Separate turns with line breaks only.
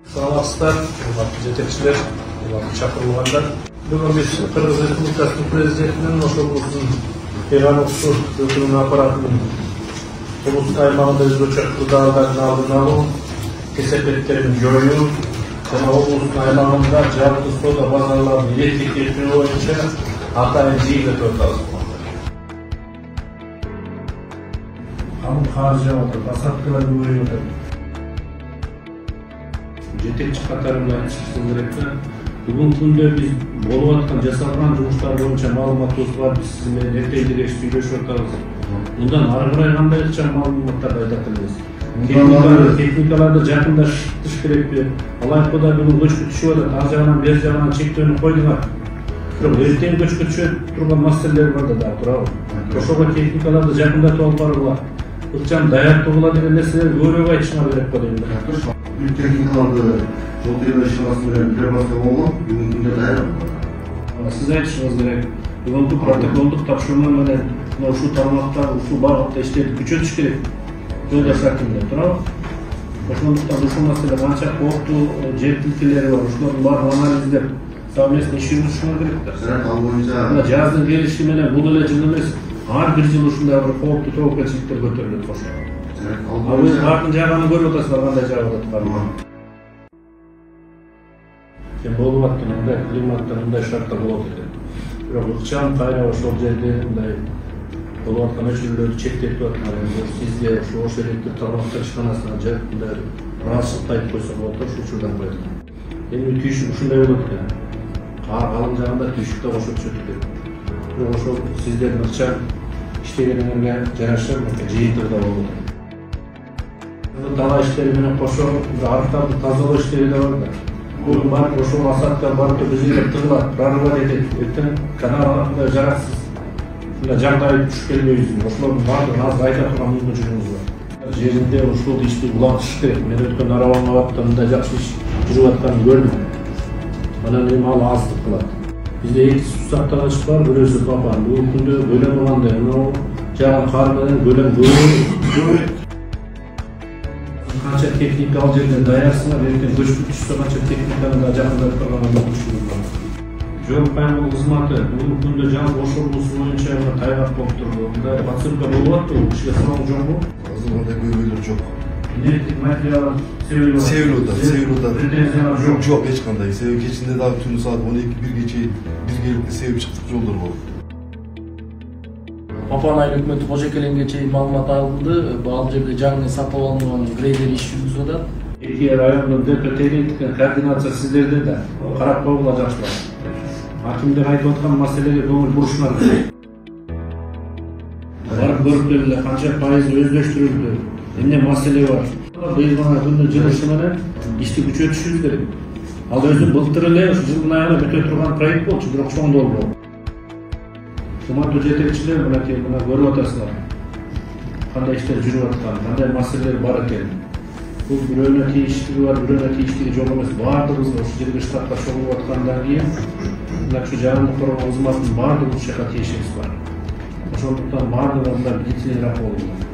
Саламатсыздар, урматтуу жетекчилер, урматтуу чакырылгандар. Бүгүн биз Кыргыз Республикасынын президентинин ошол Пейгамбер өкүмүнүн аппаратынын облустун аймагында өзгөчө кырдаалдардын алдын алуу, кесепеттерин жоюу жана облустун аймагында жалпы соода базарларын эркин кетирүү боюнча атайын жыйын өтүп атабыз. Камыл каржы жатат, посадкалар көбөйүп атат. Жетекчи катарында айтышыбыз керек да. Бүгүнкү күндө биз болуп аткан жасалган жумуштар боюнча маалыматыбыз бар. Биз сиз менен эртең кеч сүйлөшүп атабыз. Мындан ары карай кандай ыкчам маалыматтарды айтат элебиз? Техникаларды жакындатыш керекпи? Алайкода бүгүн көчкү түшүп атат. Ар жагынан бер жагынан чектөөнү койдуңар. Бирок эртең көчкү түшүп турган маселелер бар да туурабы? Ошого техникаларды жакындатып алып барууга ыкчам даярдыгыла деген нерселерди көбүрөөк айтышыңар керек го дейм.
Bütün teknikalарды жол тейлөө ишчанасы менен препарация болгон, бүгүнкү күндө даяр.
Сиз айтышыңыз керек. Бүгүнкү протоколдук тапшырма менен ушул тармакта, ушул багытта иштерди күчөтүш керек. Жолдош акимдер, туурабы? Ошондуктан ушул маселе канча кооптуу жетиликелери бар, ошолордун баарын анализдеп, совместно иш жүргүзүшүңөр керек да.
Ал боюнча
жаздын келиши менен бул эле жыл эмес, ар бир жыл ушундай бир кооптуу тобокелчиликтер көтөрүлөт кошо. Ал өз артын жаганы көрүп атасыздар, кандай жагып атканын. Болуп аткан мындай климатта, мындай шартта болот экен. Бирок ыкчам кайра ошол жерде мындай болуп аткан өчүрүүлөрдү чектетип аткан. Сизге ошол электр тармактар ишканасына же мындай ыраазычылыкты айтып койсо болот, ушул учурдан коет. Эми түйшүк ушундай болот экен. Кар калың жагында түйшүк да кошо түшөт экен. Бирок ошол сиздердин ыкчам иштегениңерге жараша жыйынтыгы да болот. Дала иштери менен кошо арыктарды тазалоо иштери да бар да. Бул бар ошол асадка барып өзүнө тыгылат, прорыва этет. Эртең канал аркылуу жараксыз. Мына жагдай түшүп келбейбизби? Ошолордун баардыгын азыр айта турган мүмкүнчүлүгүбүз бар. Жеринде ушул ишти улантыш керек. Мен өткөн арабаңга барып мындай жакшы иш жүрүп атканын көрдүм. Анан эми ал аздык кылат. Бизде эки суу сактагыч бар, бирөөсү папан. Бул күндө бөлөм болгондой, мына жаган кар менен бөлөм көбөйөт. Канча техника ал жерден даярсыңар, эртең көчкү түшсө канча техниканы да жакындатып турган мүмкүнчүлүгү бар. Жол каймыл кызматы бүгүнкү күндө жалпы ошол облусу боюнча тайгак болуп турду. Мындай подсыпка болуп атпы, ишке салуу жокпу?
азыр мындай көйгөйлөр жок.
Энергетик материал
Себилууда. Претензиялар жок эч кандай. Себеби кечинде дагы түнү саат 12-1 чейин биргеликте себип чыктык жолдор болуп.
Папан айыл өкмөтү Кожокеленге чейин маалымат алынды. Ал жерде жаңы сатып алынган грейдер иш жүргүзүп атат.
Эки райондун ДПТ координация сиздерде да. Карап койгула жакшылап. Акимдер айтып аткан маселеге көңүл бурушуңар керек. Барып көрүп келгиле канча пайызы өздөштүрүлдү. Эмне маселе бар? Быйыл гана күндүн жылышы менен ишти күчөтүшүбүз керек. Ал өзү былтыр эле жылдын айына бүтө турган проект болчу, бирок чоңдол болду. Урматтуу жетекчилер, мына көрүп атасыздар. Кандай иштер жүрүп аткан, кандай маселелер бар экен. Бул бирөөнө тийиштиги бар, бирөөнө тийиштиги жок эмес. Баардыгыбызга ушул жерге штатка чогулуп аткандан кийин мына ушу жарандык коргоо кызматынын баардыгы ушул жака тийишибиз бар. Ошондуктан баардыгы мындай бдительныйраак болуңар.